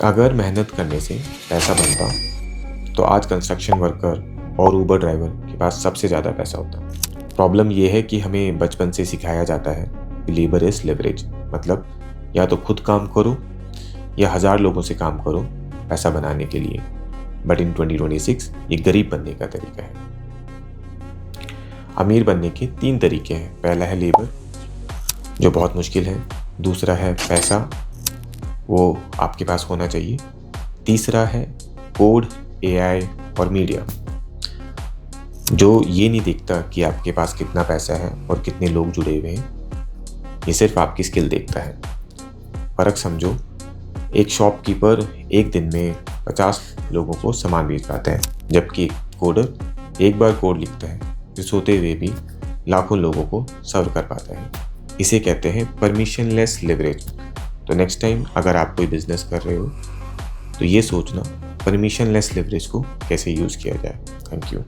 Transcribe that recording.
अगर मेहनत करने से पैसा बनता तो आज कंस्ट्रक्शन वर्कर और ऊबर ड्राइवर के पास सबसे ज़्यादा पैसा होता। प्रॉब्लम यह है कि हमें बचपन से सिखाया जाता है कि लेबर इज लेवरेज, मतलब या तो खुद काम करो या 1000 लोगों से काम करो पैसा बनाने के लिए। बट इन 2026 ये गरीब बनने का तरीका है। अमीर बनने के 3 तरीके हैं। पहला है लेबर, जो बहुत मुश्किल है। दूसरा है पैसा, वो आपके पास होना चाहिए। तीसरा है कोड, एआई और मीडिया, जो ये नहीं देखता कि आपके पास कितना पैसा है और कितने लोग जुड़े हुए हैं, ये सिर्फ आपकी स्किल देखता है। फ़र्क समझो, एक शॉपकीपर एक दिन में 50 लोगों को सामान बेच पाता है, जबकि कोडर एक बार कोड लिखता है जो सोते हुए भी लाखों लोगों को सर्व कर पाता है। इसे कहते हैं परमिशनलेस लेवरेज। तो नेक्स्ट टाइम अगर आप कोई बिजनेस कर रहे हो तो ये सोचना परमिशनलेस लेवरेज को कैसे यूज़ किया जाए। Thank you.